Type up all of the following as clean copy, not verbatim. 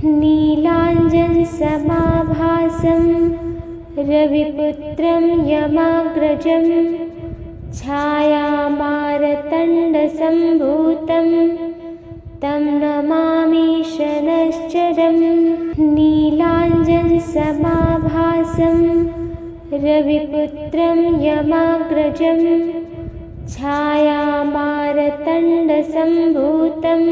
नीलाञ्जनसमाभासं रविपुत्रं यमाग्रजं छायामारतण्डसम्भूतं तं नमामि शनश्चरम्। नीलाञ्जनसमाभासं रविपुत्रं यमाग्रजं छायामारतण्डसम्भूतं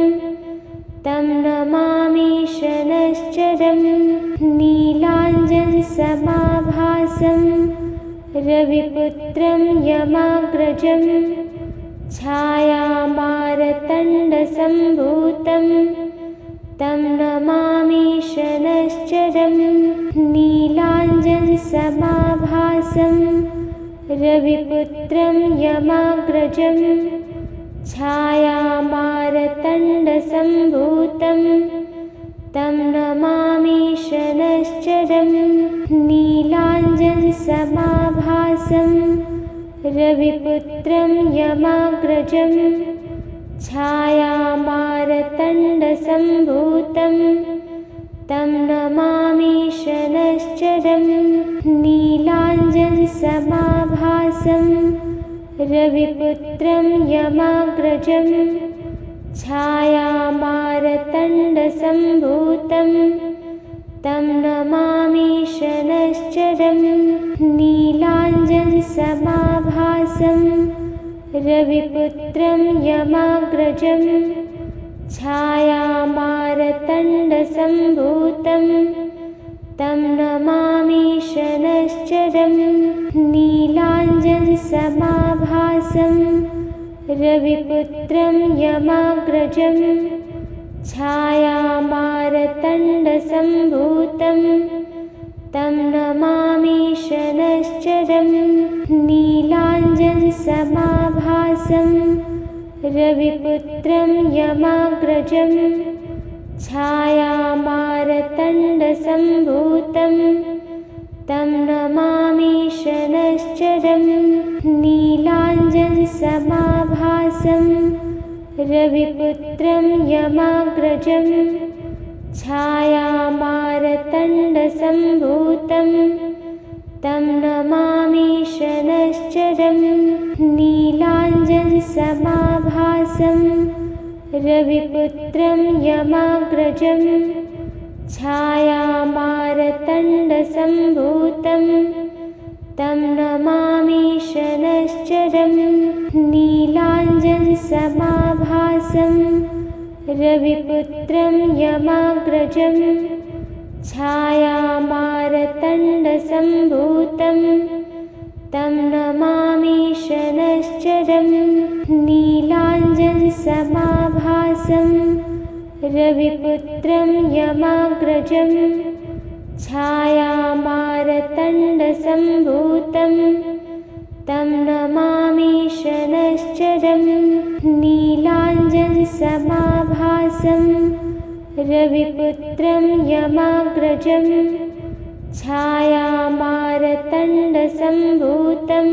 तं नमामि शनश्चरम्। नीलाञ्जनसमाभासं रविपुत्रं यमाग्रजं छायामारतण्डसम्भूतं तं नमामि शनश्चरम्। नीलाञ्जनसमाभासं रविपुत्रं यमाग्रजं छायामारतण्डसम्भूतं तं नमामि शनश्चरम्। नीलाञ्जनसमाभासं रविपुत्रं यमाग्रजं छायामारतण्डसम्भूतं तं नमामि शनश्चरम्। नीलाञ्जनसमाभासं रविपुत्रं यमाग्रजं छायामारतण्डसम्भूतं तं नमामि शनश्चरम्। नीलाञ्जनसमाभासं रविपुत्रं यमाग्रजं छायामारतण्डसम्भूतं तं नमामि शनश्चरम्। नीलाञ्जनसमाभासं रविपुत्रं यमाग्रजं छायामारतण्डसम्भूतं तं नमामि शनश्चरम्। नीलाञ्जनसमाभासं रविपुत्रं यमाग्रजं छायामारतण्डसम्भूतं तं नमामि शनश्चरम्। नीलाञ्जनसमाभासं रविपुत्रं यमाग्रजं छायामारतण्डसम्भूतं तं नमामि शनश्चरम्। नीलाञ्जनसमाभासं रविपुत्रं यमाग्रजं छायामारतण्डसम्भूतं तं नमामि शनश्चरम्। नीलाञ्जनसमाभासं रविपुत्रं यमाग्रजं छायामारतण्डसम्भूतं तं नमामि शनश्चरम्। नीलाञ्जनसमाभासं रविपुत्रं यमाग्रजं छायामारतण्डसम्भूतं तं नमामि शनश्चरम्। नीलाञ्जनसमाभासं रविपुत्रं यमाग्रजं छायामारतण्डसम्भूतं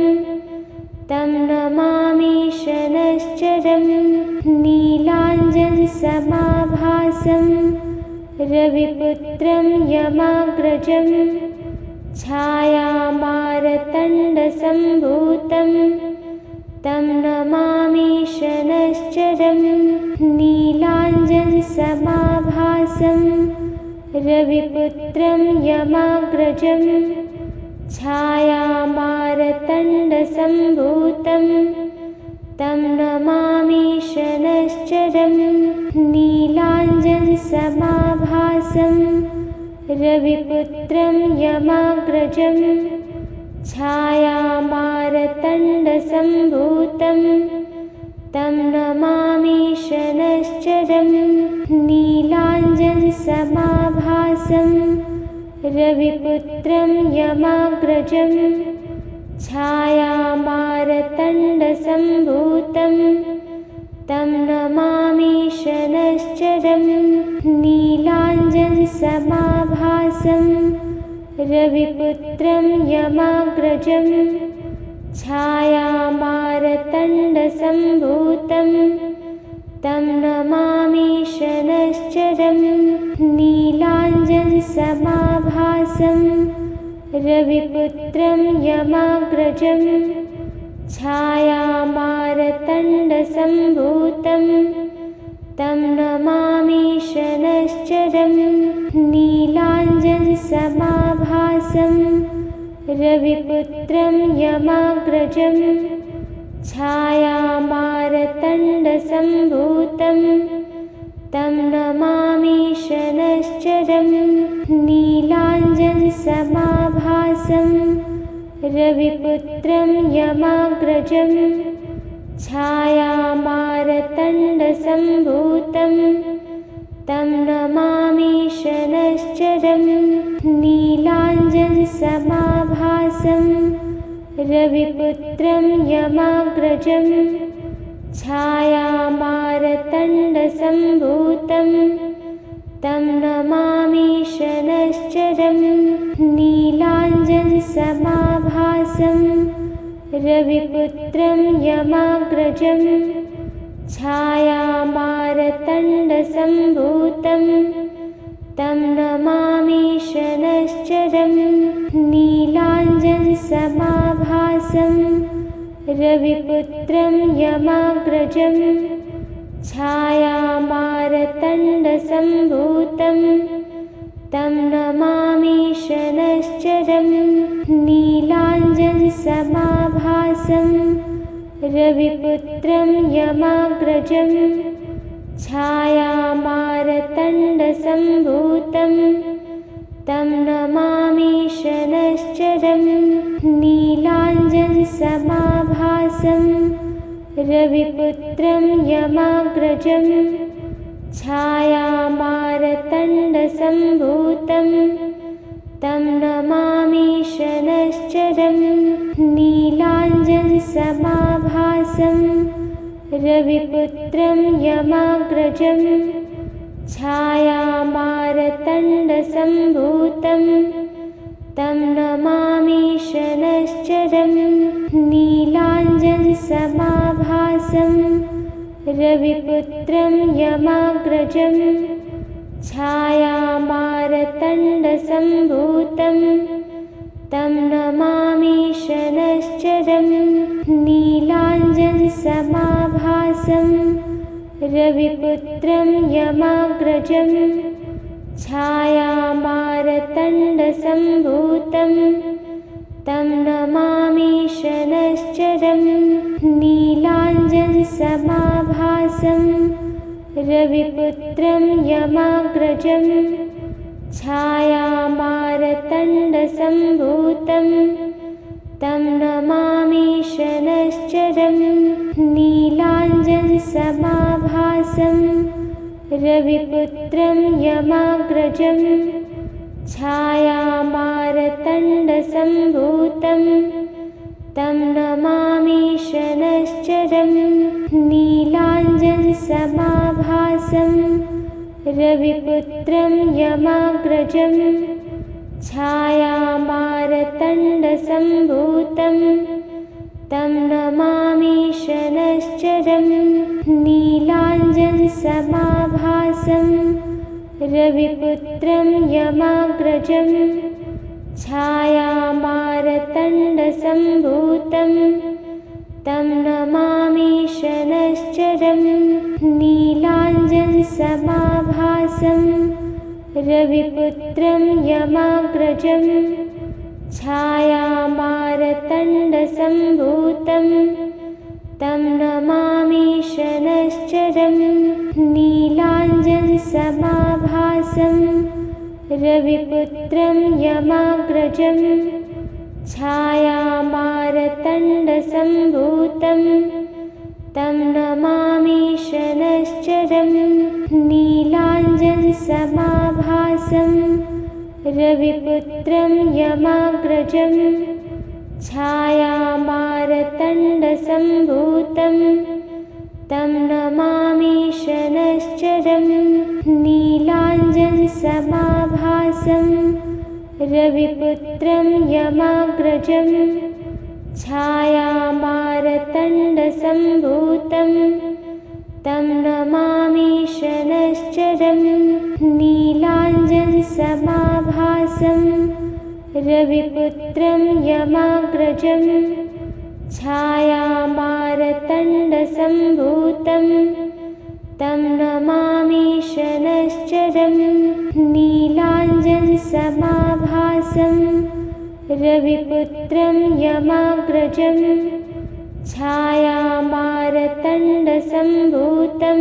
तं नमामि शनश्चरम्। नीलाञ्जनसमाभासं रविपुत्रं यमाग्रजं छायामारतण्डसम्भूतं तं नमामि शनश्चरम्। नीलाञ्जनसमाभासं रविपुत्रं यमाग्रजं छायामारतण्डसम्भूतं तं नमामि शनश्चरम्। नीलाञ्जनसमाभासं रविपुत्रं यमाग्रजं छायामारतण्डसम्भूतं तं नमामि शनश्चरम्। नीलाञ्जनसमाभासं रविपुत्रं यमाग्रजं छायामारतण्डसम्भूतं तं नमामि शनश्चरम्। नीलाञ्जनसमाभासं रविपुत्रं यमाग्रजं छायामारतण्डसम्भूतं तं नमामि शनश्चरं नीलाञ्जनसमाभासं रविपुत्रं यमाग्रजं छायामारतण्डसम्भूतं तं नमामि शनश्चरं नीलाञ्जनसमाभासं रविपुत्रं यमाग्रजं छायामारतण्डसम्भूतं तं नमामि शनश्चरं नीलाञ्जनसमाभासं रविपुत्रं यमाग्रजं छायामारतण्डसम्भूतं तं नमामि शनश्चरं नीलाञ्जनसमाभासं रविपुत्रं यमाग्रजं छायामारतण्डसम्भूतं तं नमामि शनश्चरं नीलाञ्जनसमाभासं रविपुत्रं यमाग्रजं छायामारतण्डसम्भूतं तं नमामि शनश्चरं नीलाञ्जनसमाभासं रविपुत्रं यमाग्रजं छायामारतण्डसम्भूतं तं नमामि शनश्चरं नीलाञ्जनसमाभासं रविपुत्रं यमाग्रजं छायामारतण्डसम्भूतं तं नमामि शनश्चरं नीलाञ्जनसमाभासं रविपुत्रं यमाग्रजं छायामारतण्डसम्भूतं तं नमामि शनश्चरं नीलाञ्जनसमाभासं रविपुत्रं यमाग्रजं छायामारतण्डसम्भूतं तं नमामि शनश्चरं नीलाञ्जनसमाभासं रविपुत्रं यमाग्रजं छायामारतण्डसम्भूतं तं नमामि शनश्चरं नीलाञ्जनसमाभासं रविपुत्रं यमाग्रजं छायामारतण्डसम्भूतं तं नमामि शनश्चरं नीलाञ्जनसमाभासं रविपुत्रं यमाग्रजं छायामारतण्डसम्भूतं तं नमामि शनश्चरं नीलाञ्जनसमाभासं रविपुत्रं यमाग्रजं छायामारतण्डसम्भूतं तं नमामि शनश्चरं नीलाञ्जनसमाभासं रविपुत्रं यमाग्रजं छायामारतण्डसम्भूतं तं नमामि शनश्चरं नीलाञ्जनसमाभासं रविपुत्रं यमाग्रजं छायामारतण्डसम्भूतं तं नमामि शनश्चरं नीलाञ्जनसमाभासं रविपुत्रं यमाग्रजं छायामारतण्डसम्भूतं तं नमामि शनश्चरं नीलाञ्जनसमाभासं रविपुत्रं यमाग्रजं छायामारतण्डसम्भूतं तं नमामि शनश्चरं नीलाञ्जनसमाभासं रविपुत्रं यमाग्रजं छायामारतण्डसम्भूतं तं नमामि शनश्चरं नीलाञ्जनसमाभासं रविपुत्रं यमाग्रजं छायामारतण्डसम्भूतं तं नमामि शनश्चरम् नीलाञ्जनसमाभासं रविपुत्रं यमाग्रजं छायामारतण्डसम्भूतं तं नमामि शनश्चरं नीलाञ्जनसमाभासं रविपुत्रं यमाग्रजं छायामारतण्डसम्भूतं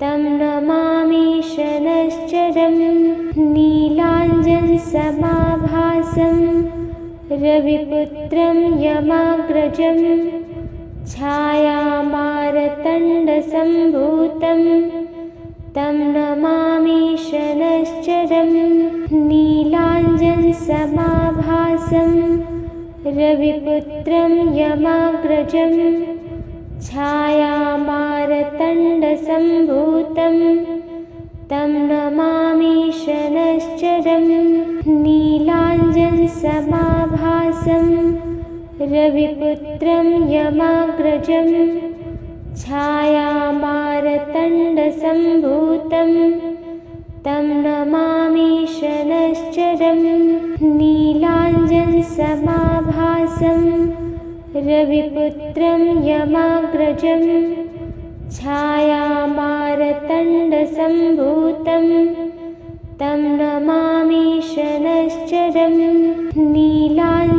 तं नमामि शनश्चरं नीलाञ्जनसमाभासं रविपुत्रं यमाग्रजं छायामारतण्डसम्भूतं तं नमामि शनश्चरं नीलाञ्जनसमाभासं रविपुत्रं यमाग्रजं छायामारतण्डसम्भूतं तं नमामि शनश्चरं नीलाञ्जनसमाभासं रविपुत्रं यमाग्रजं छायामारतण्डसम्भूतं तं नमामि शनश्चरं नीलाञ्जनसमाभासं रविपुत्रं यमाग्रजं छायामारतण्डसम्भूतं तं नमामि शनश्चरं नीलाञ्जनसमाभासं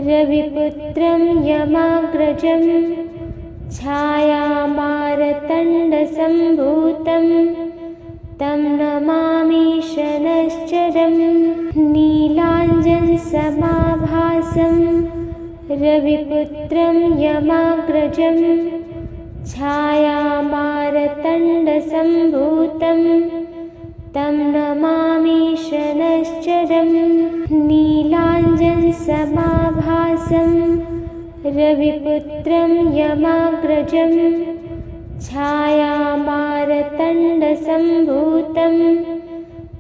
रविपुत्रं यमाग्रजं छायामारतण्डसम्भूतं तं नमामि शनश्चरं नीलाञ्जनसमाभासं रविपुत्रं यमाग्रजं छायामारतण्डसम्भूतं तं नमामि शनश्चरं नीलाञ्जनसमाभासं रविपुत्रं यमाग्रजं छायामारतण्डसम्भूतं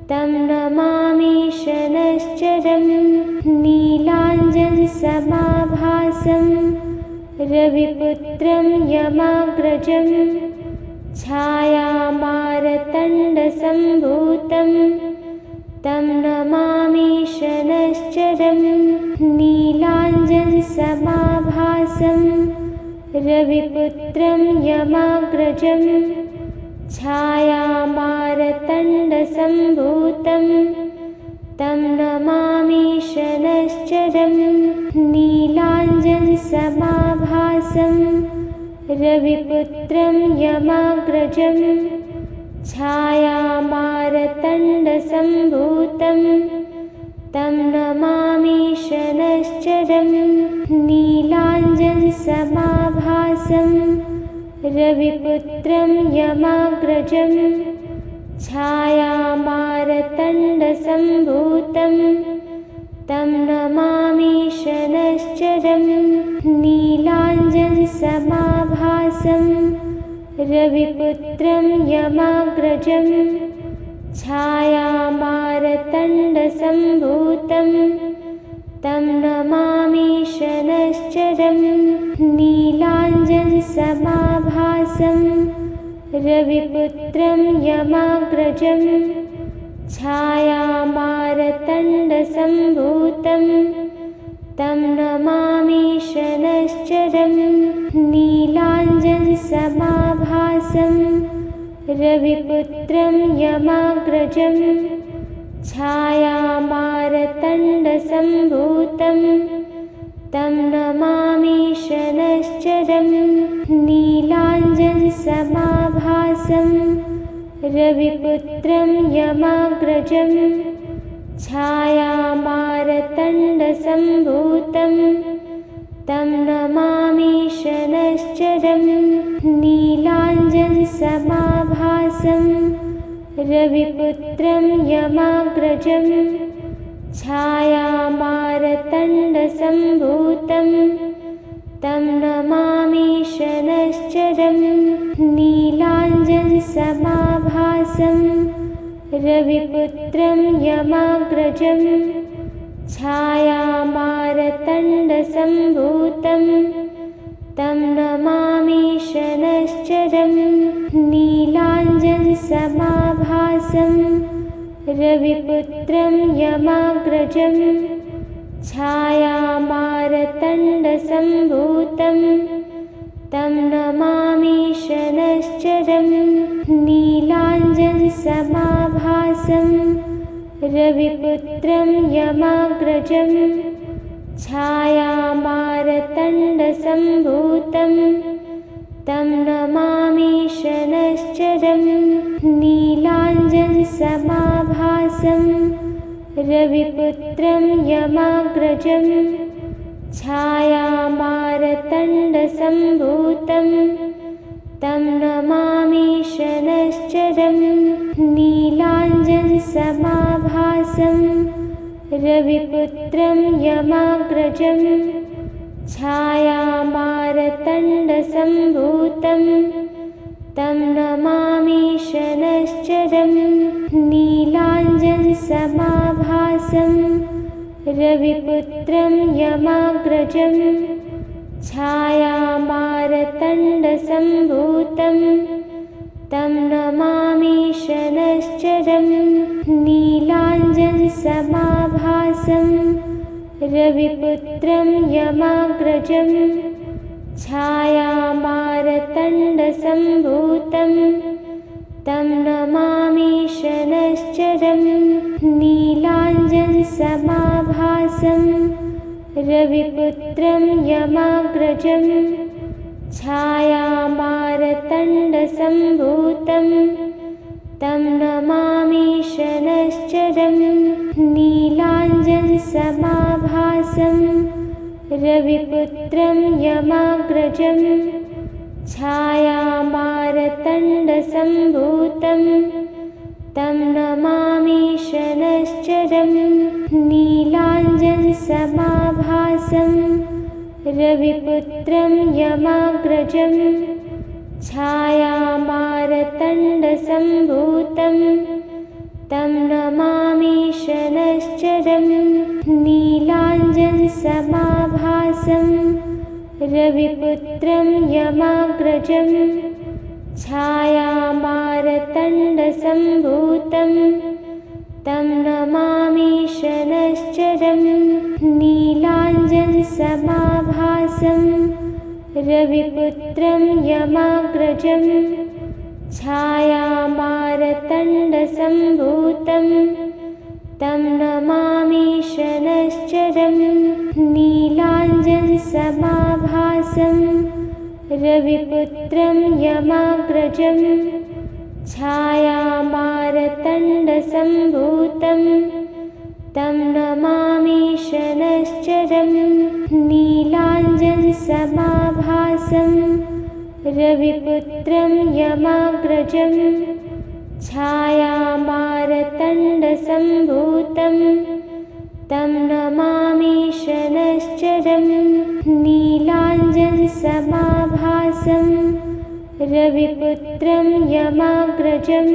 तं नमामि शनश्चरं नीलाञ्जनसमाभासं रविपुत्रं यमाग्रजं छायामारतण्डसम्भूतं तं नमामि शनश्चरं नीलाञ्जनसमाभासं रविपुत्रं यमाग्रजं छायामारतण्डसम्भूतं तं नमामि शनश्चरं नीलाञ्जनसमाभासं रविपुत्रं यमाग्रजं छायामारतण्डसम्भूतं तं नमामि शनश्चरं नीलाञ्जनसमाभासं रविपुत्रं यमाग्रजं छायामारतण्डसम्भूतं तं नमामि शनश्चरं नीलाञ्जनसमाभासं रविपुत्रं यमाग्रजं छायामारतण्डसम्भूतं तं नमामि शनश्चरं नीलाञ्जनसमाभासं रविपुत्रं यमाग्रजं छायामारतण्डसम्भूतं तं नमामि शनश्चरं नीलाञ्जनसमाभासं रविपुत्रं यमाग्रजं छायामारतण्डसम्भूतं तं नमामि शनश्चरं नीलाञ्जनसमाभासं रविपुत्रं यमाग्रजं छायामारतण्डसम्भूतं तं नमामि शनश्चरं नीलाञ्जनसमाभासं रविपुत्रं यमाग्रजं छायामारतण्डसम्भूतं तं नमामि शनश्चरं नीलाञ्जनसमाभासं रविपुत्रं यमाग्रजं छायामारतण्डसम्भूतं तं नमामि शनश्चरं नीलाञ्जनसमाभासं रविपुत्रं यमाग्रजं छायामारतण्डसम्भूतं तं नमामि शनश्चरं नीलाञ्जनसमाभासं रविपुत्रं यमाग्रजं छायामारतण्डसम्भूतं तं नमामि शनश्चरं नीलाञ्जनसमाभासं रविपुत्रं यमाग्रजं छायामारतण्डसम्भूतं तं नमामि शनश्चरं नीलाञ्जनसमाभासं रविपुत्रं यमाग्रजं छायामारतण्डसम्भूतं तं नमामि शनश्चरं नीलाञ्जनसमाभासं रविपुत्रं यमाग्रजं छायामारतण्डसम्भूतं तं नमामि शनश्चरं नीलाञ्जनसमाभासं रविपुत्रं यमाग्रजं छायामारतण्डसम्भूतं तं नमामि शनश्चरं नीलाञ्जनसमाभासं रविपुत्रं यमाग्रजं छायामारतण्डसम्भूतं तं नमामि शनश्चरं नीलाञ्जनसमाभासं रविपुत्रं यमाग्रजं छायामारतण्डसम्भूतं तं नमामि शनश्चरं नीलाञ्जनसमाभासं रविपुत्रं यमाग्रजं छायामारतण्डसम्भूतं तं नमामि शनश्चरं नीलाञ्जनसमाभासं रविपुत्रं यमाग्रजं छायामारतण्डसम्भूतं तं नमामि शनश्चरं नीलाञ्जनसमाभासं रविपुत्रं यमाग्रजं छायामारतण्डसम्भूतं तं नमामि शनश्चरं नीलाञ्जनसमाभासं रविपुत्रं यमाग्रजं छायामारतण्डसम्भूतं तं नमामि शनश्चरं नीलाञ्जनसमाभासं रविपुत्रं यमाग्रजं छायामारतण्डसम्भूतं तं नमामि शनश्चरं नीलाञ्जनसमाभासं रविपुत्रं यमाग्रजं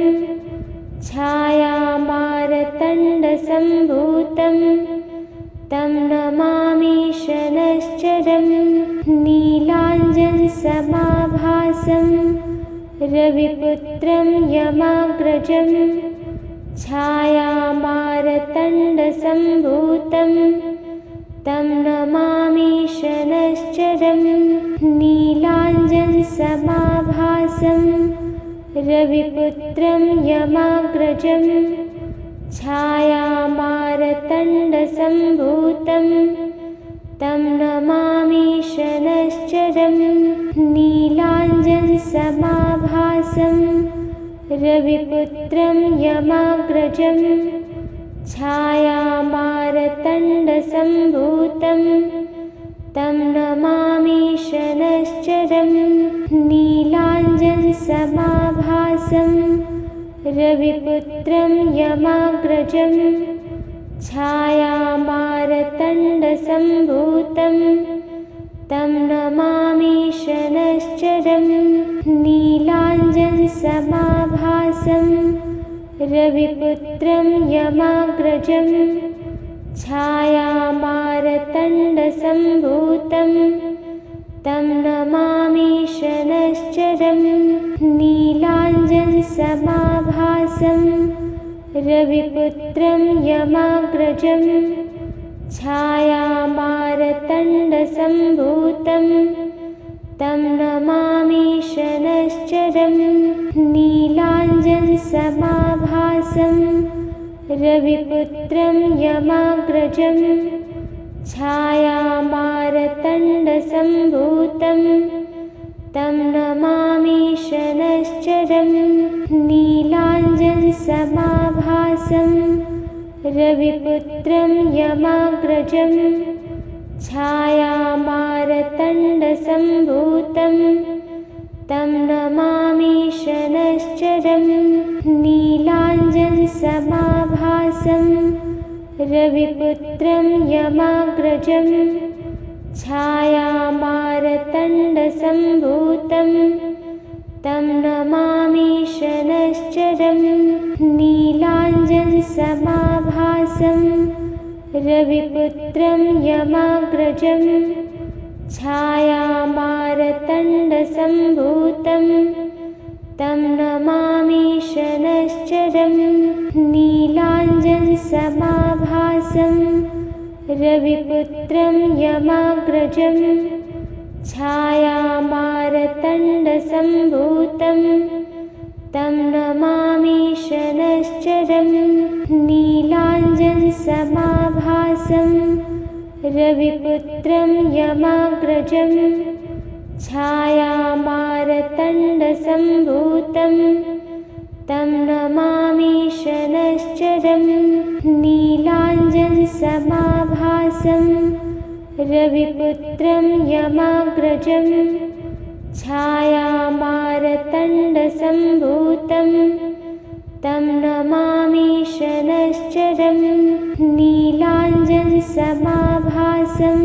छायामारतण्डसम्भूतं तं नमामि शनश्चरं नीलाञ्जनसमाभासं रविपुत्रं यमाग्रजं छायामारतण्डसम्भूतं तं नमामि शनश्चरं नीलाञ्जनसमाभासं रविपुत्रं यमाग्रजं छायामारतण्डसम्भूतं तं नमामि शनश्चरं नीलाञ्जनसमाभासं रविपुत्रं यमाग्रजं छायामारतण्डसम्भूतं तं नमामि शनश्चरं नीलाञ्जनसमाभासं रविपुत्रं यमाग्रजं छायामारतण्डसम्भूतं तं नमामि शनश्चरं नीलाञ्जनसमाभासं रविपुत्रं यमाग्रजं छायामारतण्डसम्भूतं तं नमामि शनश्चरं। नीलाञ्जनसमाभासं रविपुत्रं यमाग्रजं। छायामारतण्डसम्भूतं तं नमामि शनश्चरं। नीलाञ्जनसमाभासं रविपुत्रं यमाग्रजं। छायामारतण्डसम्भूतं तं नमामि शनश्चरं। नीलाञ्जनसमाभासं रविपुत्रं यमाग्रजं। छायामारतण्डसम्भूतं तं नमामि शनश्चरं। नीलाञ्जनसमाभासं रविपुत्रं यमाग्रजं। छायामारतण्डसम्भूतं तं नमामि शनश्चरं। नीलाञ्जनसमाभासं रविपुत्रं यमाग्रजं। छायामारतण्डसम्भूतं तं नमामि शनश्चरं। नीलाञ्जनसमाभासं रविपुत्रं यमाग्रजं। छायामारतण्डसम्भूतं तं नमामि शनश्चरं। नीलाञ्जनसमाभासं रविपुत्रं यमाग्रजं। छायामारतण्डसम्भूतं तं नमामि शनश्चरं। नीलाञ्जनसमाभासं रविपुत्रं यमाग्रजं। छायामारतण्डसम्भूतं तं नमामि शनश्चरं। नीलाञ्जनसमाभासं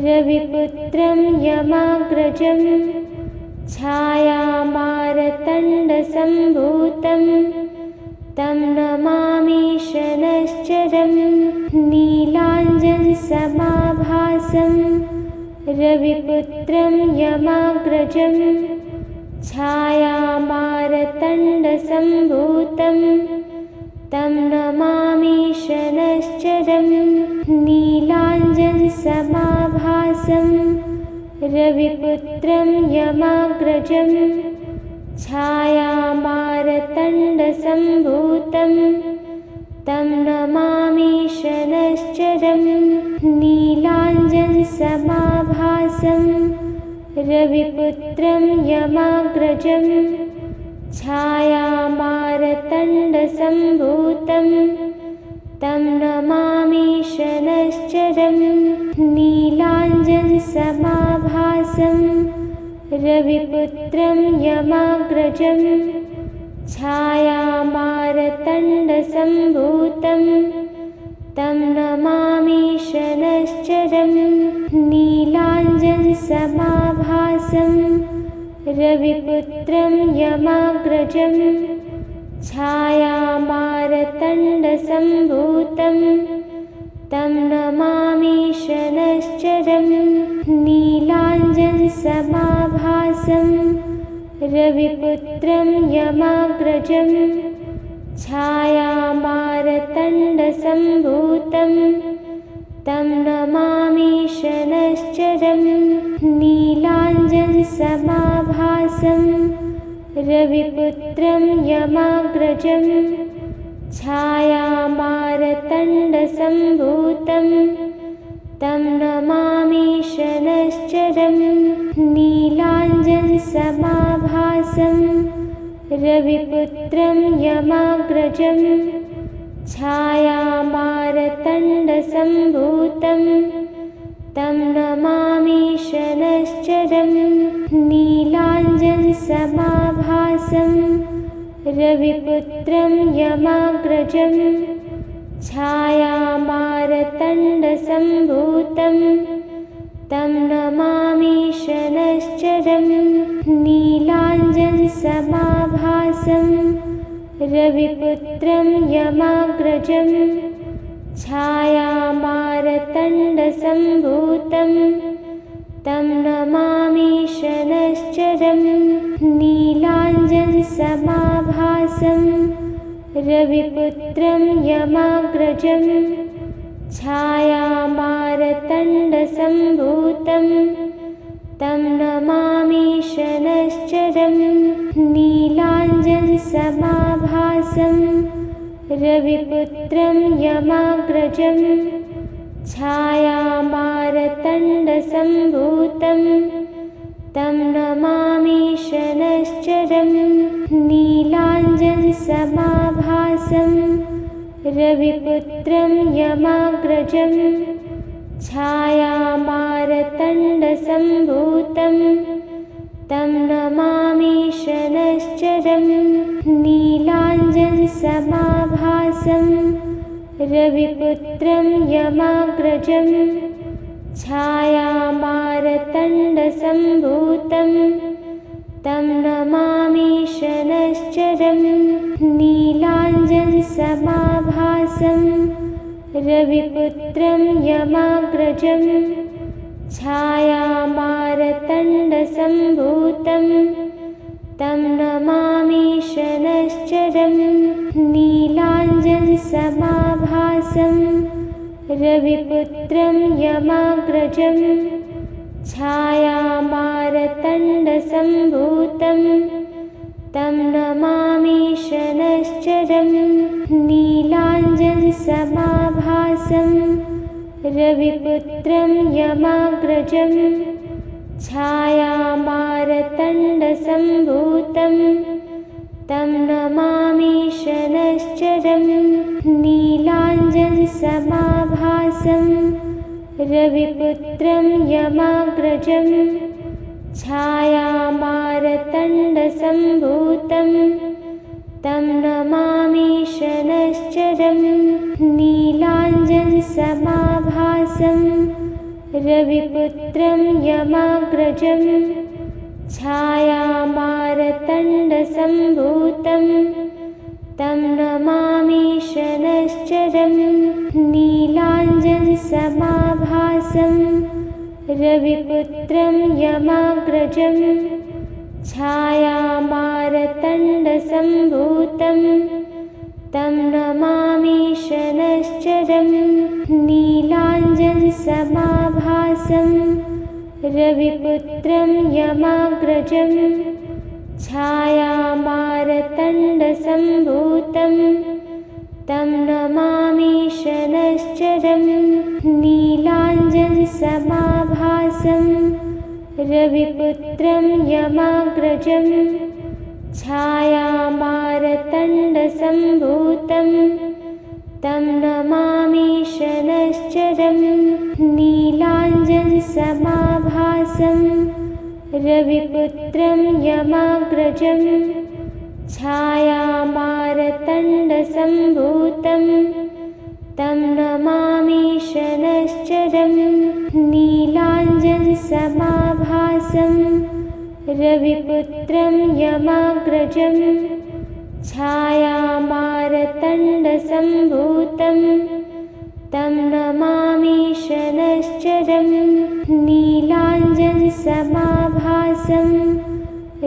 रविपुत्रं यमाग्रजं। छायामारतण्डसम्भूतं तं नमामि शनश्चरं। नीलाञ्जनसमाभासं रविपुत्रं यमाग्रजं। छायामारतण्डसम्भूतं तं नमामि शनश्चरं। नीलाञ्जनसमाभासं रविपुत्रं यमाग्रजं। छायामारतण्डसम्भूतं तं नमामि शनश्चरं। नीलाञ्जनसमाभासं रविपुत्रं यमाग्रजं। छायामारतण्डसम्भूतं तं नमामि शनश्चरं। नीलाञ्जनसमाभासं रविपुत्रं यमाग्रजं। छायामारतण्डसम्भूतं तं नमामि शनश्चरं। नीलाञ्जनसमाभासं रविपुत्रं यमाग्रजं। छायामारतण्डसम्भूतं तं नमामि शनश्चरं। नीलाञ्जनसमाभासं रविपुत्रं यमाग्रजं। छायामारतण्डसम्भूतं तं नमामि शनश्चरं। नीलाञ्जनसमाभासं रविपुत्रं यमाग्रजं। छायामारतण्डसम्भूतं तं नमामि शनश्चरं। नीलाञ्जनसमाभासं रविपुत्रं यमाग्रजं। छायामारतण्डसम्भूतं तं नमामि शनश्चरं। नीलाञ्जनसमाभासं रविपुत्रं यमाग्रजं। छायामारतण्डसम्भूतं तं नमामि शनश्चरं। नीलाञ्जनसमाभासं रविपुत्रं यमाग्रजं। छायामारतण्डसम्भूतं तं नमामि शनश्चरं। नीलाञ्जनसमाभासं रविपुत्रं यमाग्रजं। छायामारतण्डसम्भूतं तं नमामि शनश्चरं। नीलाञ्जनसमाभासं रविपुत्रं यमाग्रजं। छायामारतण्डसम्भूतं तं नमामि शनश्चरं। नीलाञ्जनसमाभासं रविपुत्रं यमाग्रजं। छायामारतण्डसम्भूतं तं नमामि शनश्चरं। नीलाञ्जनसमाभासं रविपुत्रं यमाग्रजं। छायामारतण्डसम्भूतं तं नमामि शनश्चरं। नीलाञ्जनसमाभासं रविपुत्रं यमाग्रजं। छायामारतण्डसम्भूतं तं नमामि शनश्चरं। नीलाञ्जनसमाभासं रविपुत्रं यमाग्रजं। छायामारतण्डसम्भूतं तं नमामि शनश्चरं। नीलाञ्जनसमाभासं रविपुत्रं यमाग्रजं। छायामारतण्डसम्भूतं तं नमामि शनश्चरं। नीलाञ्जनसमाभासं रविपुत्रं यमाग्रजं। छायामारतण्डसम्भूतं तं नमामि शनश्चरं। नीलाञ्जनसमाभासं रविपुत्रं यमाग्रजं। छायामारतण्डसम्भूतं तं नमामि शनश्चरं। नीलाञ्जनसमाभासं रविपुत्रं यमाग्रजं। छायामारतण्डसम्भूतं तं नमामि शनश्चरं। नीलाञ्जनसमाभासं रविपुत्रं यमाग्रजं। छायामारतण्डसम्भूतं तं नमामि शनश्चरं। नीलाञ्जनसमाभासं रविपुत्रं यमाग्रजं। छायामारतण्डसम्भूतं तं नमामि शनश्चरं। नीलाञ्जनसमाभासं रविपुत्रं यमाग्रजं। छायामारतण्डसम्भूतं तं नमामि शनश्चरं। नीलाञ्जनसमाभासं रविपुत्रं यमाग्रजं। छायामारतण्डसम्भूतं तं नमामि शनश्चरं। नीलाञ्जनसमाभासं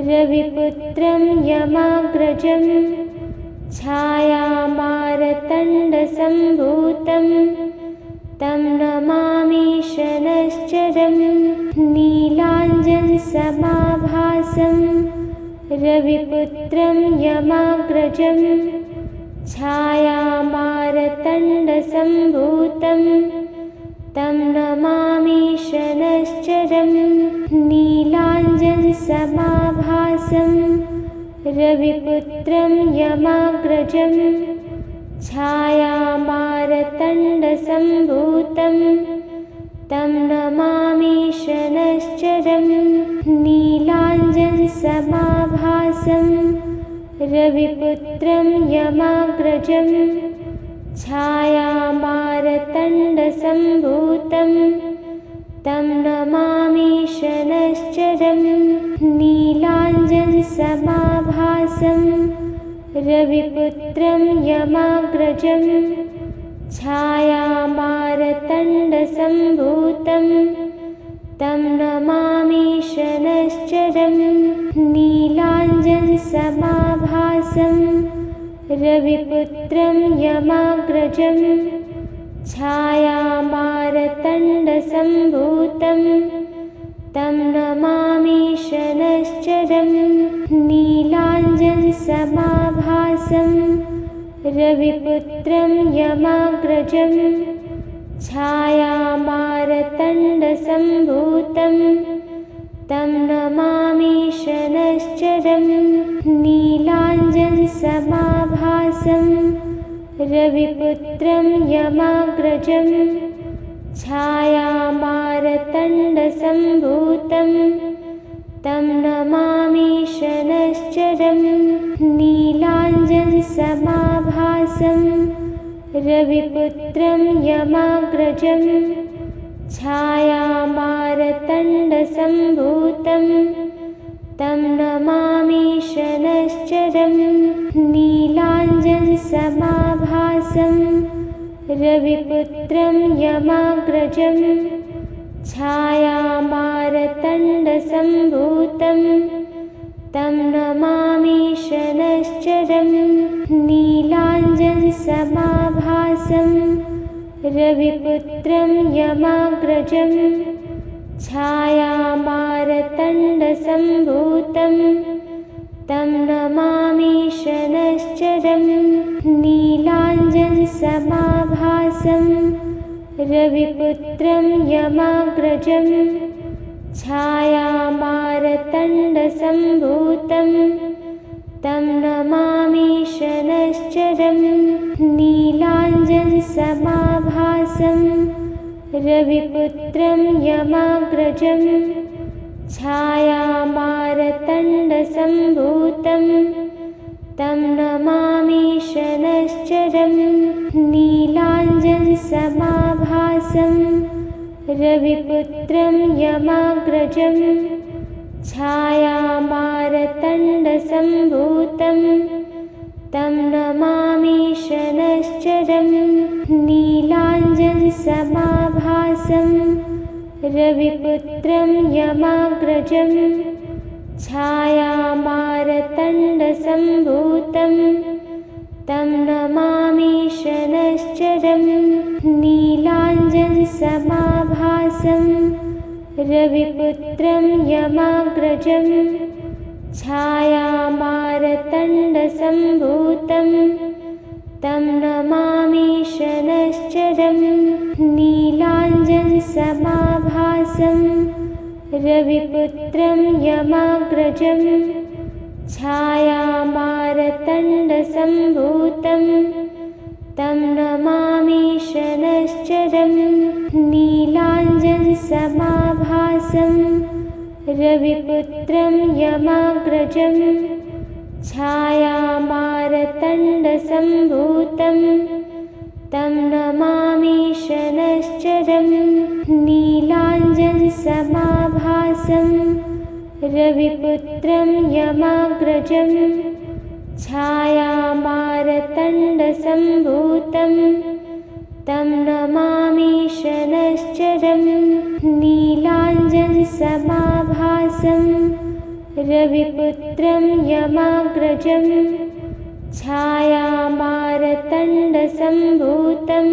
रविपुत्रं यमाग्रजं। छायामारतण्डसम्भूतं तं नमामि शनश्चरं। नीलाञ्जनसमाभासं रविपुत्रं यमाग्रजं। छायामारतण्डसम्भूतं तं नमामि शनश्चरं। नीलाञ्जनसमाभासं रविपुत्रं यमाग्रजं। छायामारतण्डसम्भूतं तं नमामि शनश्चरं। नीलाञ्जनसमाभासं रविपुत्रं यमाग्रजं। छायामारतण्डसम्भूतं तं नमामि शनश्चरं। नीलाञ्जनसमाभासं रविपुत्रं यमाग्रजं। छायामारतण्डसम्भूतं तं नमामि शनश्चरं। नीलाञ्जनसमाभासं रविपुत्रं यमाग्रजं। छायामारतण्डसम्भूतं तं नमामि शनश्चरं। नीलाञ्जनसमाभासं रविपुत्रं यमाग्रजं। छायामारतण्डसम्भूतं तं नमामि शनश्चरं। नीलाञ्जनसमाभासं रविपुत्रं यमाग्रजं। छायामारतण्डसम्भूतं तं नमामि शनश्चरं। नीलाञ्जनसमाभासं रविपुत्रं यमाग्रजं। छायामारतण्डसम्भूतं तं नमामि शनश्चरं। नीलाञ्जनसमाभासं रविपुत्रं यमाग्रजं। छायामारतण्डसम्भूतं तं नमामि शनश्चरं। नीलाञ्जनसमाभासं रविपुत्रं यमाग्रजं। छायामारतण्डसम्भूतं तं नमामि शनश्चरं। नीलाञ्जनसमाभासं रविपुत्रं यमाग्रजं। छायामारतण्डसम्भूतं तं नमामि शनश्चरं। नीलाञ्जनसमाभासं रविपुत्रं यमाग्रजं। छायामारतण्डसम्भूतं तं नमामि शनश्चरं। नीलाञ्जनसमाभासं रविपुत्रं यमाग्रजं। छायामारतण्डसम्भूतं तं नमामि शनश्चरं। नीलाञ्जनसमाभासं रविपुत्रं यमाग्रजं। छायामारतण्डसम्भूतं तं नमामि शनश्चरं। नीलाञ्जनसमाभासं रविपुत्रं यमाग्रजं। छायामारतण्डसम्भूतं तं नमामि शनश्चरं। नीलाञ्जनसमाभासं रविपुत्रं यमाग्रजं। छायामारतण्डसम्भूतं तं नमामि शनश्चरं। नीलाञ्जनसमाभासं रविपुत्रं यमाग्रजं। छायामारतण्डसम्भूतं तं नमामि शनश्चरं। नीलाञ्जनसमाभासं रविपुत्रं यमाग्रजं। छायामारतण्डसम्भूतं तं नमामि शनश्चरं। नीलाञ्जनसमाभासं रविपुत्रं यमाग्रजं। छायामारतण्डसम्भूतं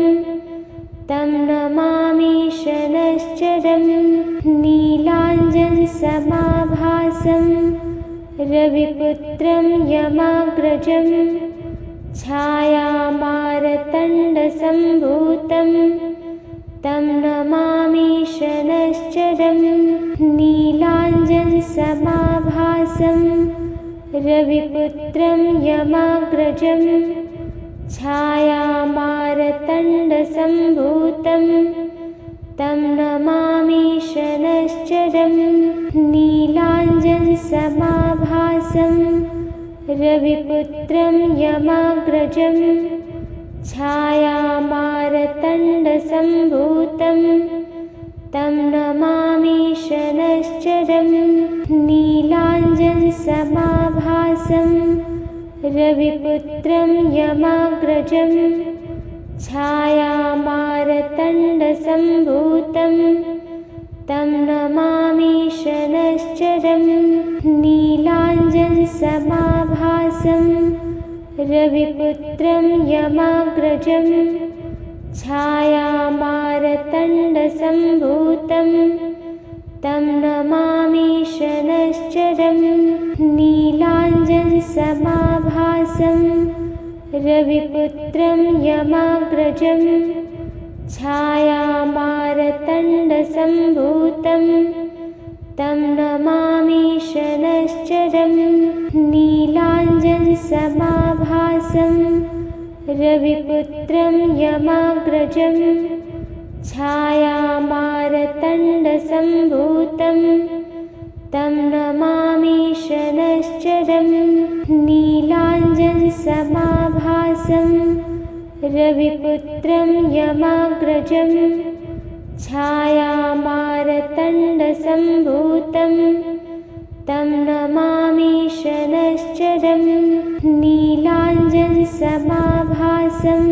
तं नमामि शनश्चरं। नीलाञ्जनसमाभासं रविपुत्रं यमाग्रजं। छायामारतण्डसम्भूतं तं नमामि शनश्चरं। नीलाञ्जनसमाभासं रविपुत्रं यमाग्रजं। छायामारतण्डसम्भूतं तं नमामि शनश्चरं। नीलाञ्जनसमाभासं रविपुत्रं यमाग्रजं। छायामारतण्डसम्भूतं तं नमामि शनश्चरं। नीलाञ्जनसमाभासं रविपुत्रं यमाग्रजं। छायामारतण्डसम्भूतं तं नमामि शनश्चरं। नीलाञ्जनसमाभासं रविपुत्रं यमाग्रजं छायामारतण्डसम्भूतं तं नमामि शनश्चरं। नीलाञ्जनसमाभासं रविपुत्रं यमाग्रजं छायामारतण्डसम्भूतं तं नमामि शनश्चरं। नीलाञ्जनसमाभासं रविपुत्रं यमाग्रजं छायामारतण्डसम्भूतं तं नमामि शनश्चरं। नीलाञ्जनसमाभासं रविपुत्रं यमाग्रजं छायामारतण्डसम्भूतं तं नमामि शनश्चरं। नीलाञ्जनसमाभासं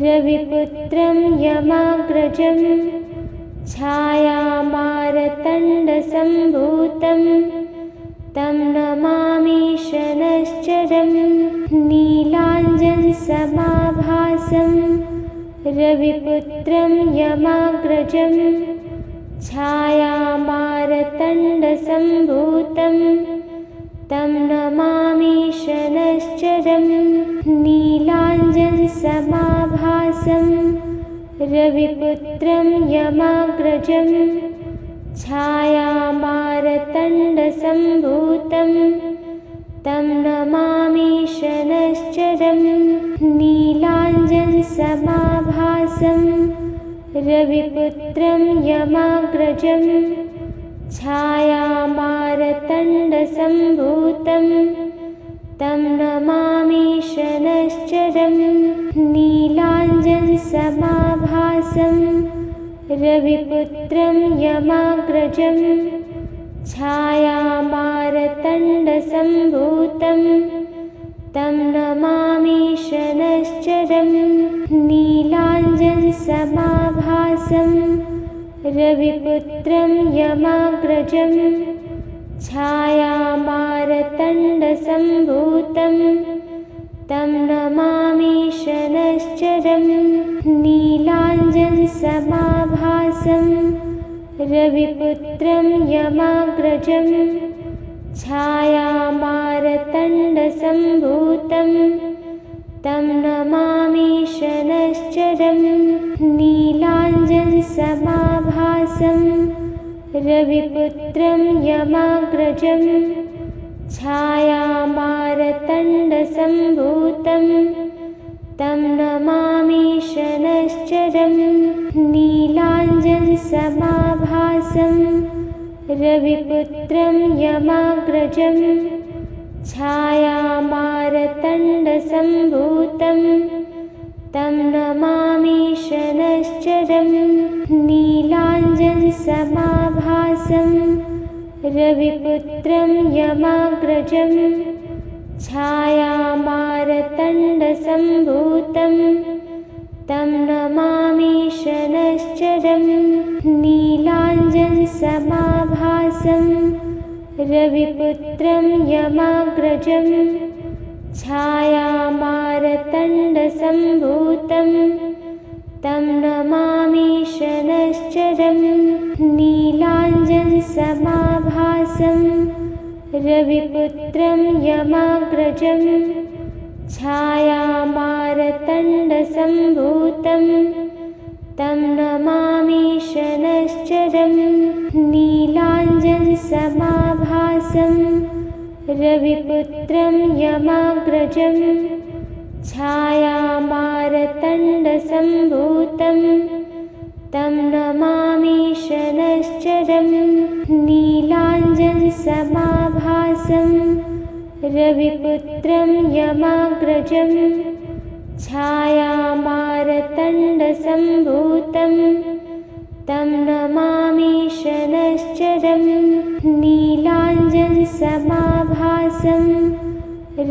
रविपुत्रं यमाग्रजं छायामारतण्डसम्भूतं तं नमामि शनश्चरं। नीलाञ्जनसमाभासं रविपुत्रं यमाग्रजं छायामारतण्डसम्भूतं तं नमामि शनश्चरं। नीलाञ्जनसमाभासं रविपुत्रं यमाग्रजं छायामारतण्डसम्भूतं तं नमामि शनश्चरं। नीलाञ्जनसमाभासं रविपुत्रं यमाग्रजं छायामारतण्डसम्भूतं तं नमामि शनश्चरं। नीलाञ्जनसमाभासं रविपुत्रं यमाग्रजं छायामारतण्डसम्भूतं तं नमामि शनश्चरं। नीलाञ्जनसमाभासं रविपुत्रं यमाग्रजं छायामारतण्डसम्भूतं तं नमामि शनश्चरं। नीलाञ्जनसमाभासं रविपुत्रं यमाग्रजं छायामारतण्डसम्भूतं तं नमामि शनश्चरं। नीलाञ्जनसमाभासं रविपुत्रं यमाग्रजं छायामारतण्डसम्भूतं तं नमामि शनश्चरं। नीलाञ्जनसमाभासं रविपुत्रं यमाग्रजं छायामारतण्डसम्भूतं तं नमामि शनश्चरं। नीलाञ्जनसमाभासं रविपुत्रं यमाग्रजं छायामारतण्डसम्भूतं तं नमामि शनश्चरं। नीलाञ्जनसमाभासं रविपुत्रं यमाग्रजं छायामारतण्डसम्भूतं तं नमामि शनश्चरं। नीलाञ्जनसमाभासं रविपुत्रं यमाग्रजं छायामारतण्डसम्भूतं तं नमामि शनश्चरं। नीलाञ्जनसमाभासं रविपुत्रं यमाग्रजं छायामारतण्डसम्भूतं तं नमामि शनश्चरं। नीलाञ्जनसमाभासं रविपुत्रं यमाग्रजं छायामारतण्डसम्भूतं तं नमामि शनश्चरं। नीलाञ्जनसमाभासं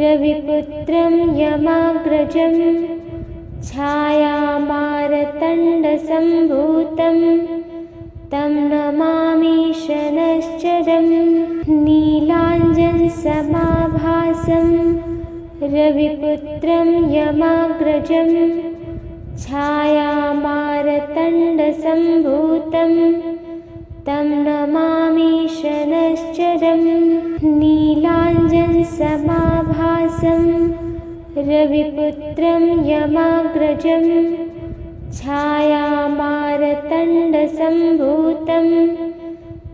रविपुत्रं यमाग्रजं छायामारतण्डसम्भूतं तं नमामि शनश्चरं। नीलाञ्जनसमाभासं रविपुत्रं यमाग्रजं। छायामारतण्डसम्भूतं तं नमामि शनश्चरं। नीलाञ्जनसमाभासं रविपुत्रं यमाग्रजं। छायामारतण्डसम्भूतं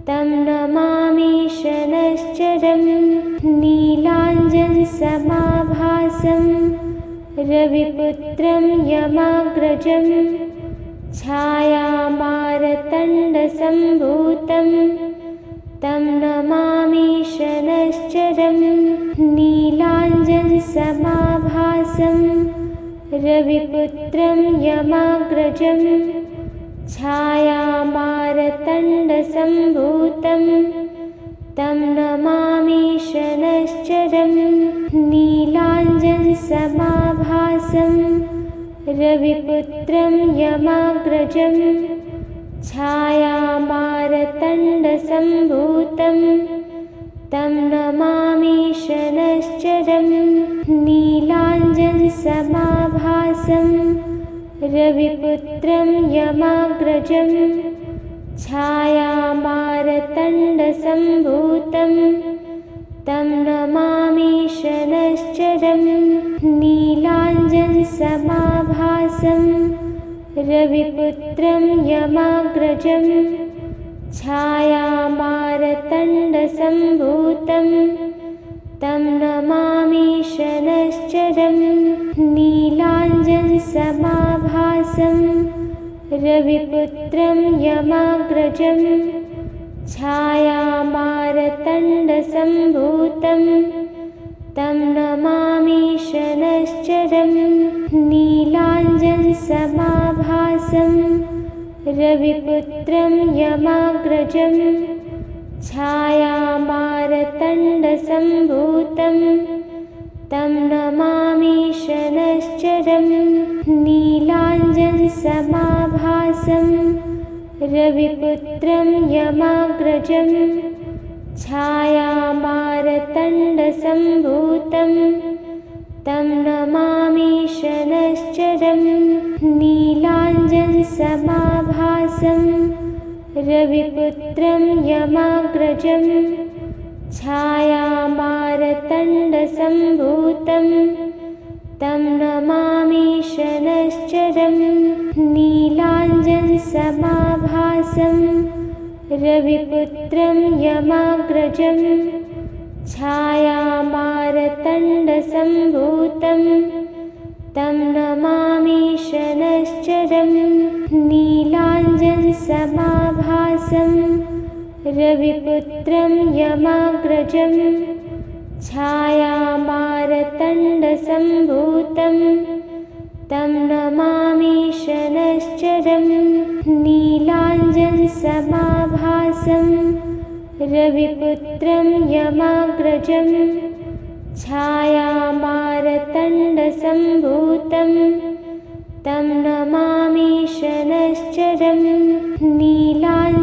तं नमामि शनश्चरं। नीलाञ्जनसमाभासं रविपुत्रं यमाग्रजं। छायामारतण्डसम्भूतं तं नमामि शनश्चरं। नीलाञ्जनसमाभासं रविपुत्रं यमाग्रजं। छायामारतण्डसम्भूतं तं नमामि शनश्चरं। नीलाञ्जनसमाभासं रविपुत्रं यमाग्रजं। छायामारतण्डसम्भूतं तं नमामि शनश्चरं। नीलाञ्जनसमाभासं रविपुत्रं यमाग्रजं। छायामारतण्डसम्भूतं तं नमामि शनश्चरं। नीलाञ्जनसमाभासं रविपुत्रं यमाग्रजं। छायामारतण्डसम्भूतं तं नमामि शनश्चरं। नीलाञ्जनसमाभासं रविपुत्रं यमाग्रजं। छायामारतण्डसम्भूतं तं नमामि शनश्चरं। नीलाञ्जनसमाभासं रविपुत्रं यमाग्रजं। छायामारतण्डसम्भूतं तं नमामि शनश्चरं। नीलाञ्जनसमाभासं रविपुत्रं यमाग्रजं। छायामारतण्डसम्भूतं तं नमामि शनश्चरं। नीलाञ्जनसमाभासं रविपुत्रं यमाग्रजं। छायामारतण्डसम्भूतं तं नमामि शनश्चरं। नीलाञ्जनसमाभासं रविपुत्रं यमाग्रजं। छायामारतण्डसम्भूतं तं नमामि शनश्चरं। नीलाञ्जनसमाभासं रविपुत्रं यमाग्रजं। छायामारतण्डसम्भूतं तं नमामि शनश्चरं। नीलाञ्जनसमाभासं रविपुत्रं यमाग्रजं। छायामारतण्डसम्भूतं तं नमामि शनश्चरं। नीलाञ्जनसमाभासं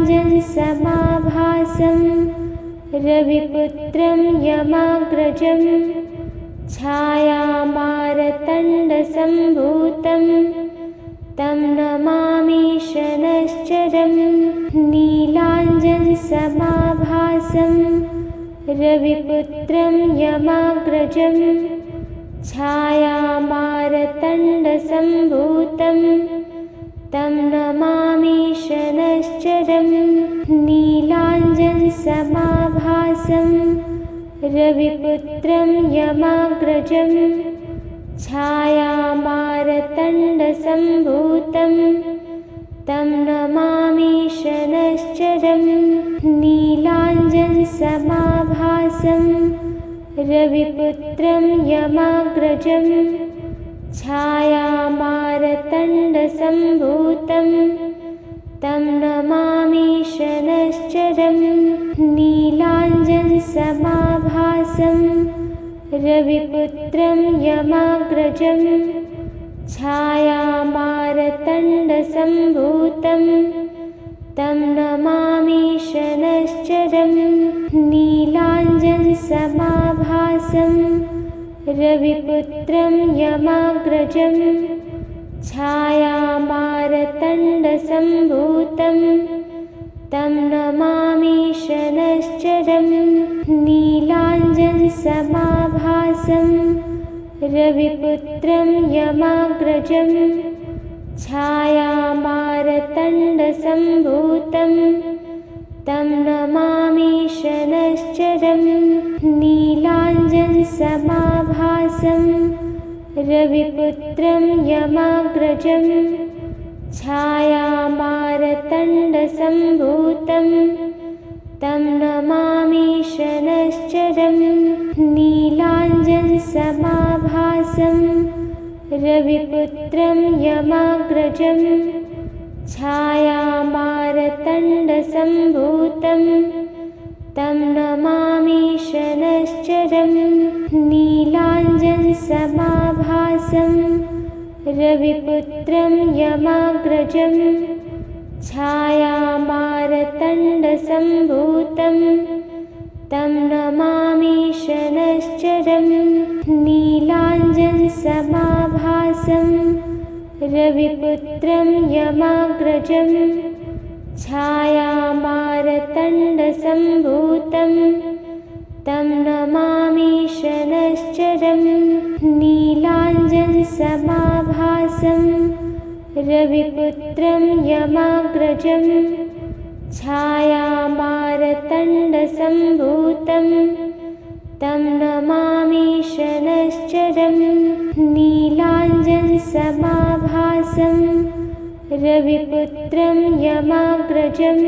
रविपुत्रं यमाग्रजं। छायामारतण्डसम्भूतं तं नमामि शनश्चरं। नीलाञ्जनसमाभासं रविपुत्रं यमाग्रजं। छायामारतण्डसम्भूतं तं नमामि शनश्चरं। नीलाञ्जनसमाभासं रविपुत्रं यमाग्रजं। छायामारतण्डसम्भूतं तं नमामि शनश्चरं। नीलाञ्जनसमाभासं रविपुत्रं यमाग्रजं। छायामारतण्डसम्भूतं तं नमामि शनश्चरं। नीलाञ्जनसमाभासं रविपुत्रं यमाग्रजं। छायामारतण्डसम्भूतं तं नमामि शनश्चरम् नीलाञ्जनसमाभासं रविपुत्रं यमाग्रजं छायामारतण्डसम्भूतं तं नमामि शनश्चरं नीलाञ्जनसमाभासं रविपुत्रं यमाग्रजं छायामारतण्डसम्भूतं तं नमामि शनश्चरं नीलाञ्जनसमाभासं रविपुत्रं यमाग्रजं छायामारतण्डसम्भूतं तं नमामि शनश्चरं नीलाञ्जनसमाभासं रविपुत्रं यमाग्रजं छायामारतण्डसम्भूतं तं नमामि शनश्चरं नीलाञ्जनसमाभासं रविपुत्रं यमाग्रजं छायामारतण्डसम्भूतं तं नमामि शनश्चरं नीलाञ्जनसमाभासं रविपुत्रं यमाग्रजं छायामारतण्डसम्भूतं तं नमामि शनश्चरं नीलाञ्जनसमाभासं रविपुत्रं यमाग्रजं छायामारतण्डसम्भूतं तं नमामि शनश्चरं नीलाञ्जनसमाभासं रविपुत्रं यमाग्रजं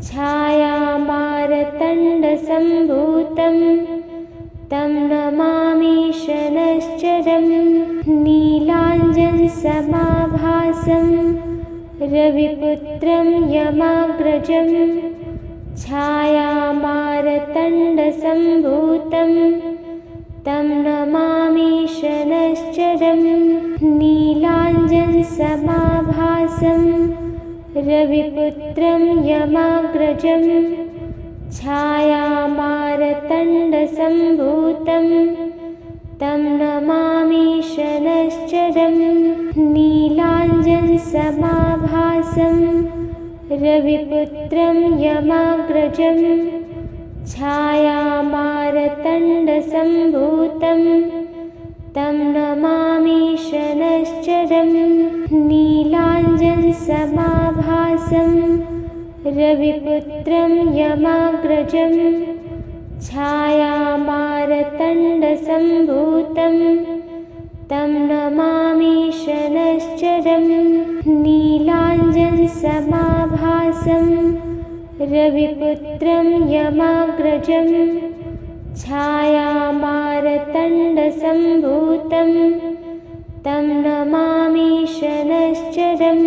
छायामारतण्डसम्भूतं तं नमामि शनश्चरं नीलाञ्जनसमाभासं रविपुत्रं यमाग्रजं छायामारतण्डसम्भूतं तं नमामि शनश्चरं नीलाञ्जनसमाभासं रविपुत्रं यमाग्रजं छायामारतण्डसम्भूतं तं नमामि शनश्चरं नीलाञ्जनसमाभासं रविपुत्रं यमाग्रजं छायामारतण्डसम्भूतं तं नमामि शनश्चरं नीलाञ्जनसमाभासं रविपुत्रं यमाग्रजं छायामारतण्डसम्भूतं तं नमामि शनश्चरं नीलाञ्जनसमाभासं रविपुत्रं यमाग्रजं छायामारतण्डसम्भूतं तं नमामि शनश्चरं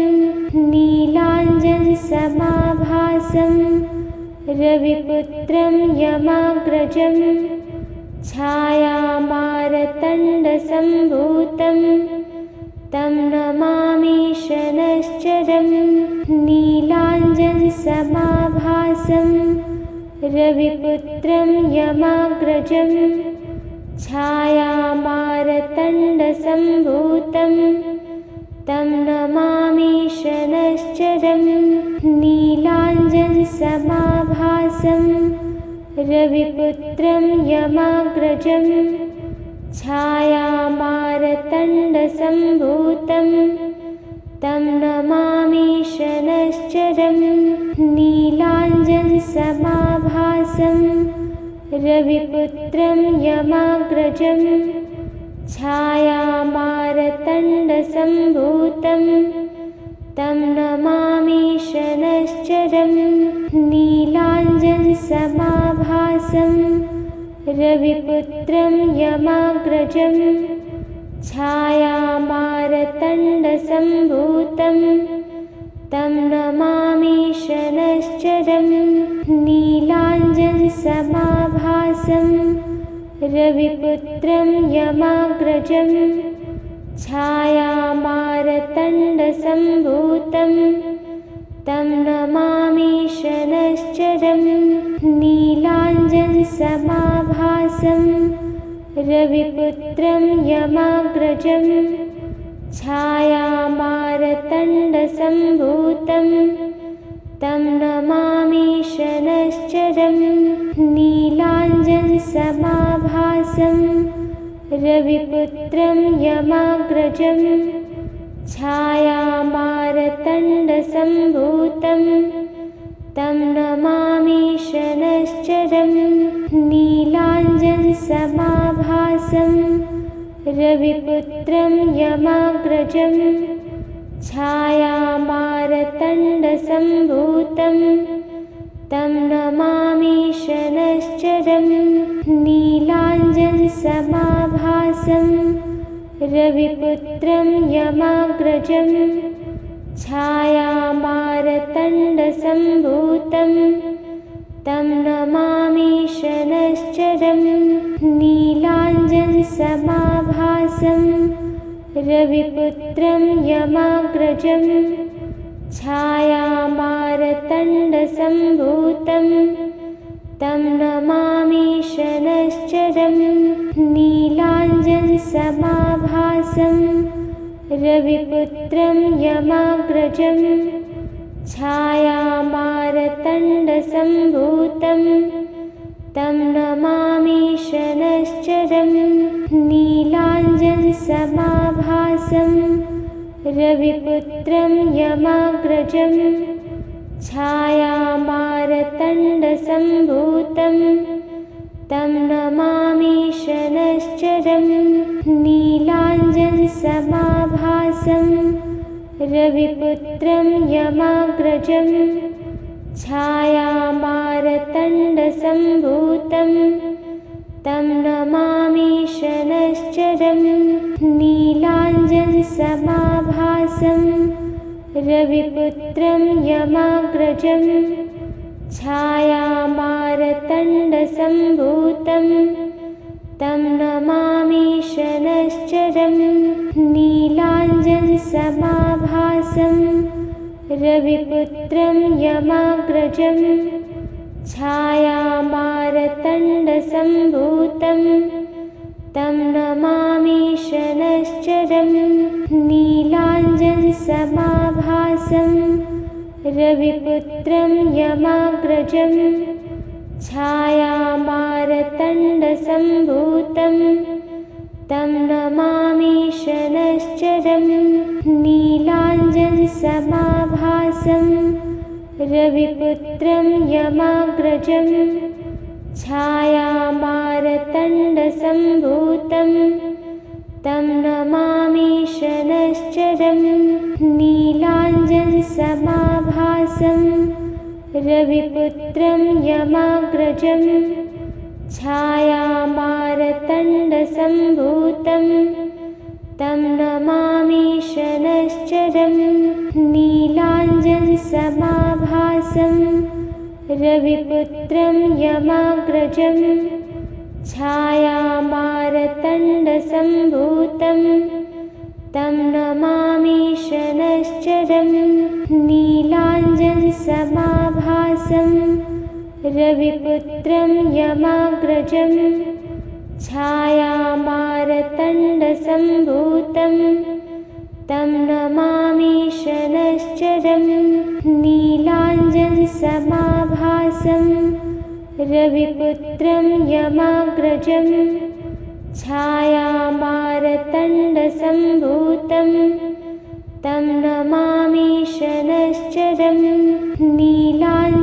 नीलाञ्जनसमाभासं रविपुत्रं यमाग्रजं छायामारतण्डसम्भूतं तं नमामि शनश्चरं नीलाञ्जनसमाभासं रविपुत्रं यमाग्रजं छायामारतण्डसम्भूतं तं नमामि शनश्चरं नीलाञ्जनसमाभासं रविपुत्रं यमाग्रजं छायामारतण्डसम्भूतं तं नमामि शनश्चरं नीलाञ्जनसमाभासं रविपुत्रं यमाग्रजं छायामारतण्डसम्भूतं तं नमामि शनश्चरं नीलाञ्जनसमाभासं रविपुत्रं यमाग्रजं छायामारतण्डसम्भूतं तं नमामि शनश्चरं नीलाञ्जनसमाभासं रविपुत्रं यमाग्रजं छायामारतण्डसम्भूतं तं नमामि शनश्चरं नीलाञ्जनसमाभासं रविपुत्रं यमाग्रजं छायामारतण्डसम्भूतं तं नमामि शनश्चरं नीलाञ्जनसमाभासं रविपुत्रं यमाग्रजं छायामारतण्डसम्भूतं तं नमामि शनश्चरं नीलाञ्जनसमाभासं रविपुत्रं यमाग्रजं छायामारतण्डसम्भूतं तं नमामि शनश्चरं नीलाञ्जनसमाभासं रविपुत्रं यमाग्रजं छायामारतण्डसम्भूतं तं नमामि शनश्चरं नीलाञ्जनसमाभासं रविपुत्रं यमाग्रजं छायामारतण्डसम्भूतं तं नमामि शनश्चरं नीलाञ्जनसमाभासं रविपुत्रं यमाग्रजं छायामारतण्डसम्भूतं तं नमामि शनश्चरं नीलाञ्जनसमाभासं रविपुत्रं यमाग्रजं छायामारतण्डसम्भूतं तं नमामि शनश्चरं नीलाञ्जनसमाभासं रविपुत्रं यमाग्रजं छायामारतण्डसम्भूतं तं नमामि शनश्चरं नीलाञ्जनसमाभासं रविपुत्रं यमाग्रजं छायामारतण्डसम्भूतं तं नमामि शनश्चरं नीलाञ्जनसमाभासं रविपुत्रं यमाग्रजं छायामारतण्डसम्भूतं तं नमामि शनश्चरं नीलाञ्जनसमाभासं रविपुत्रं यमाग्रजं छायामारतण्डसम्भूतं तं नमामि शनश्चरं नीलाञ्जनसमाभासं रविपुत्रं यमाग्रजं छायामारतण्डसम्भूतं तं नमामि शनश्चरं नीलाञ्जनसमाभासं रविपुत्रं यमाग्रजं छायामारतण्डसम्भूतं तं नमामि शनश्चरं नीलाञ्जनसमाभासं रविपुत्रं यमाग्रजं छायामारतण्डसम्भूतं तं नमामि शनश्चरं नीलाञ्जनसमाभासं रविपुत्रं यमाग्रजं छायामारतण्डसम्भूतं तं नमामि शनश्चरं नीलाञ्जनसमाभासं रविपुत्रं यमाग्रजं छायामारतण्डसम्भूतं तं नमामि शनश्चरं नीलाञ्जनसमाभासं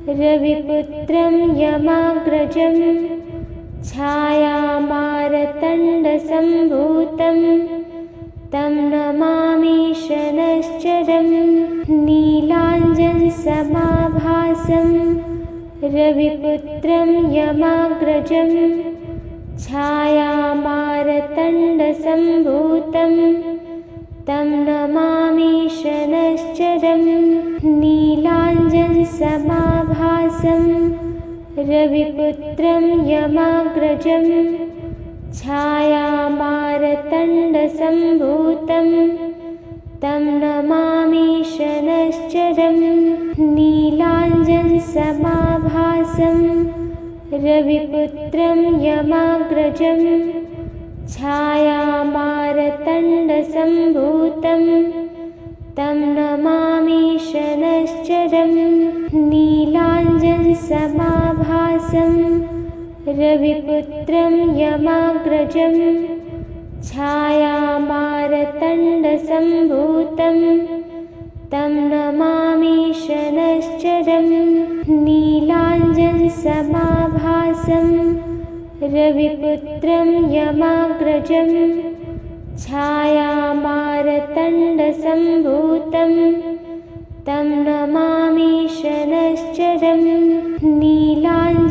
रविपुत्रं यमाग्रजं छायामारतण्डसम्भूतं तं नमामि शनश्चरं नीलाञ्जनसमाभासं रविपुत्रं यमाग्रजं छायामारतण्डसम्भूतं तं नमामि शनश्चरं नीलाञ्जनसमाभासं रविपुत्रं यमाग्रजं छायामारतण्डसम्भूतं तं नमामि शनश्चरं नीलाञ्जनसमाभासं रविपुत्रं यमाग्रजं छायामारतण्डसम्भूतं तं नमामि शनश्चरं नीलाञ्जनसमाभासं रविपुत्रं यमाग्रजं छायामारतण्डसम्भूतं तं नमामि शनश्चरं नीलाञ्जनसमाभासं रविपुत्रं यमाग्रजं छायामारतण्डसम्भूतं तं नमामि शनश्चरं नीलाञ्जनसमाभासं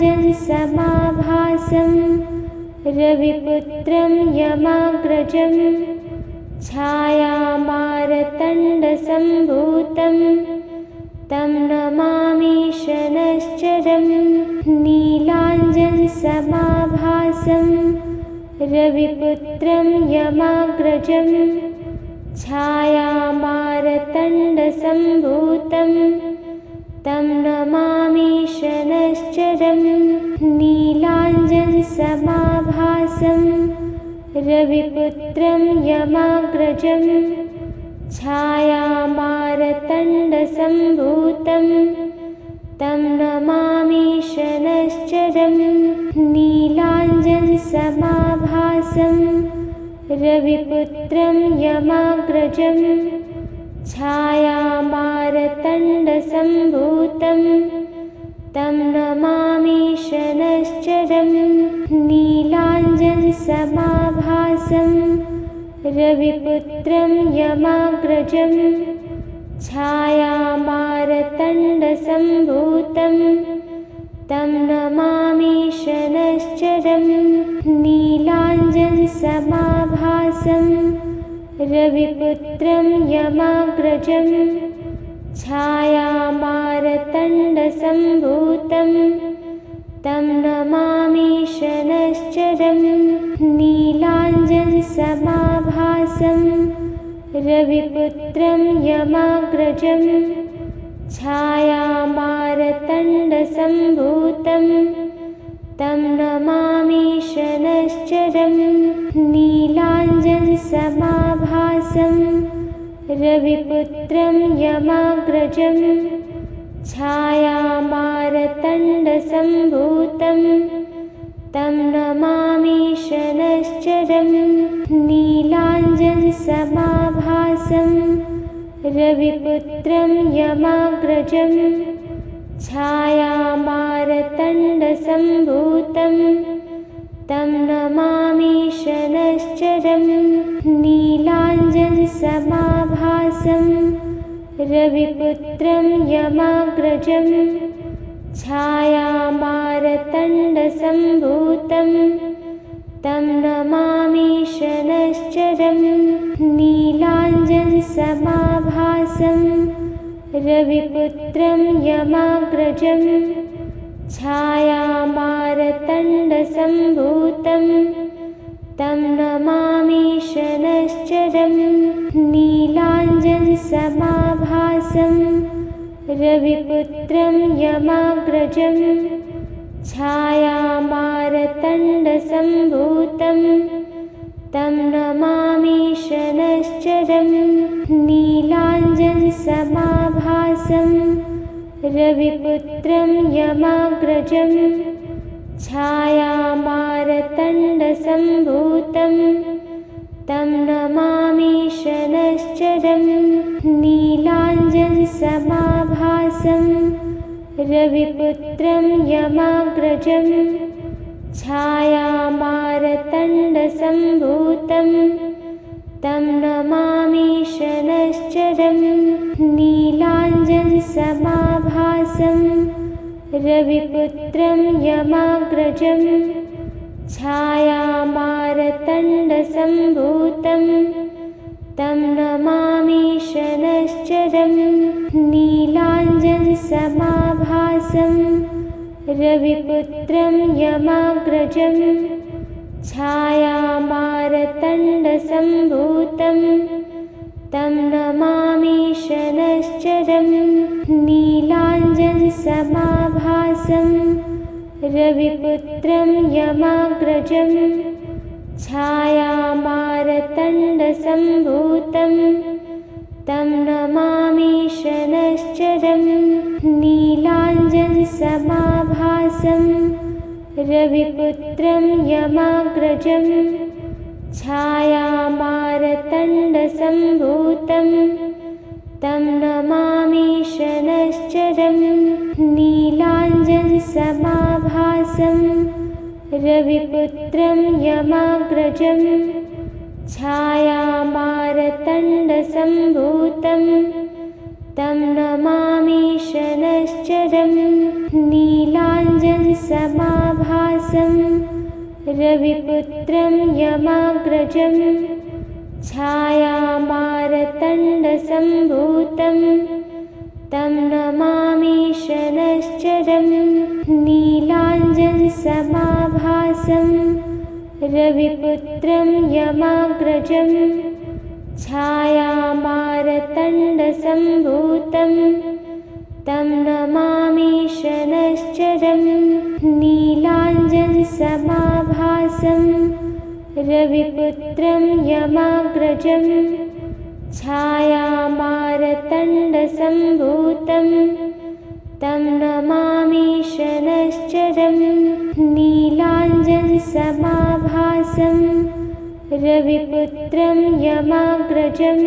रविपुत्रं यमाग्रजं छायामारतण्डसम्भूतं तं नमामि शनश्चरं नीलाञ्जनसमाभासं रविपुत्रं यमाग्रजं छायामारतण्डसम्भूतं तं नमामि शनश्चरं नीलाञ्जनसमाभासं रविपुत्रं यमाग्रजं छायामारतण्डसम्भूतं तं नमामि शनश्चरं नीलाञ्जनसमाभासं रविपुत्रं यमाग्रजं छायामारतण्डसम्भूतं तं नमामि शनश्चरं नीलाञ्जनसमाभासं रविपुत्रं यमाग्रजं छायामारतण्डसम्भूतं तं नमामि शनश्चरं नीलाञ्जनसमाभासं रविपुत्रं यमाग्रजं छायामारतण्डसम्भूतं तं नमामि शनश्चरं नीलाञ्जनसमाभासं रविपुत्रं यमाग्रजं छायामारतण्डसम्भूतं तं नमामि शनश्चरं नीलाञ्जनसमाभासं रविपुत्रं यमाग्रजं छायामारतण्डसम्भूतं तं नमामि शनश्चरं नीलाञ्जनसमाभासं रविपुत्रं यमाग्रजं छायामारतण्डसम्भूतं तं नमामि शनश्चरं नीलाञ्जनसमाभासं रविपुत्रं यमाग्रजं छायामारतण्डसम्भूतं तं नमामि शनश्चरं नीलाञ्जनसमाभासं रविपुत्रं यमाग्रजं छायामारतण्डसम्भूतं तं नमामि शनश्चरं नीलाञ्जनसमाभासं रविपुत्रं यमाग्रजं छायामारतण्डसम्भूतं तं नमामि शनश्चरं नीलाञ्जनसमाभासं रविपुत्रं यमाग्रजं छायामारतण्डसम्भूतं तं नमामि शनश्चरं नीलाञ्जनसमाभासं रविपुत्रं यमाग्रजं छायामारतण्डसम्भूतं तं नमामि शनश्चरं नीलाञ्जनसमाभासं रविपुत्रं यमाग्रजं छायामारतण्डसम्भूतं तं नमामि शनश्चरं नीलाञ्जनसमाभासं रविपुत्रं यमाग्रजं छायामारतण्डसम्भूतं तं नमामि शनश्चरं। नीलाञ्जनसमाभासं रविपुत्रं यमाग्रजं। छायामारतण्डसम्भूतं तं नमामि शनश्चरं। नीलाञ्जनसमाभासं रविपुत्रं यमाग्रजं। छायामारतण्डसम्भूतं तं नमामि शनश्चरं। नीलाञ्जनसमाभासं रविपुत्रं यमाग्रजं। छायामारतण्डसम्भूतं तं नमामि शनश्चरं। नीलाञ्जनसमाभासं रविपुत्रं यमाग्रजं। छायामारतण्डसम्भूतं तं नमामि शनश्चरं। नीलाञ्जनसमाभासं रविपुत्रं यमाग्रजं। छायामारतण्डसम्भूतं तं नमामि शनश्चरं। नीलाञ्जनसमाभासं रविपुत्रं यमाग्रजं। छायामारतण्डसम्भूतं तं नमामि शनश्चरं। नीलाञ्जनसमाभासं रविपुत्रं यमाग्रजं।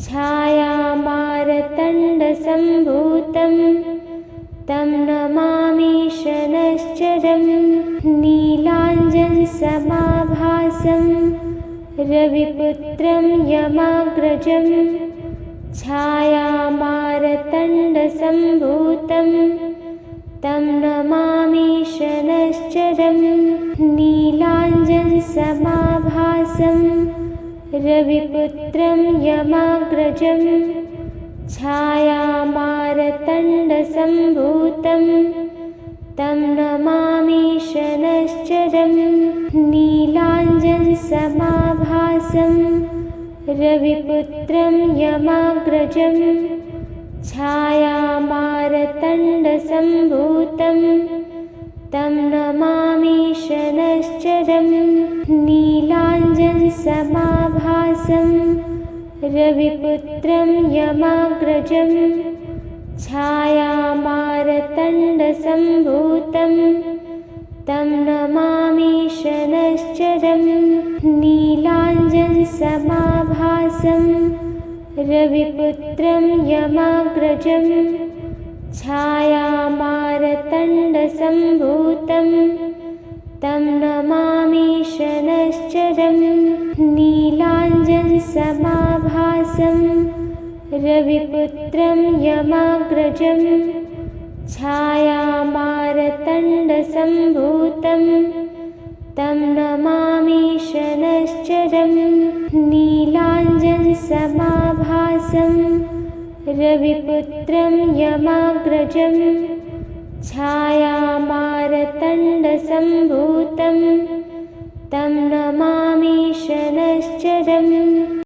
छायामारतण्डसम्भूतं तं नमामि शनश्चरं। नीलाञ्जनसमाभासं रविपुत्रं यमाग्रजं। छायामारतण्डसम्भूतं तं नमामि शनश्चरं। नीलाञ्जनसमाभासं रविपुत्रं यमाग्रजं। छायामारतण्डसम्भूतं तं नमामि शनश्चरं। नीलाञ्जनसमाभासं रविपुत्रं यमाग्रजं। छायामारतण्डसम्भूतं तं नमामि शनश्चरं। नीलाञ्जनसमाभासं रविपुत्रं यमाग्रजं। छायामारतण्डसम्भूतं तं नमामि शनश्चरं। नीलाञ्जनसमाभासं रविपुत्रं यमाग्रजं। छायामारतण्डसम्भूतं तं नमामि शनश्चरं। नीलाञ्जनसमाभासं रविपुत्रं यमाग्रजं। छायामारतण्डसम्भूतं तं नमामि शनश्चरं। नीलाञ्जनसमाभासं रविपुत्रं यमाग्रजं। छायामारतण्डसम्भूतं तं नमामि शनश्चरं।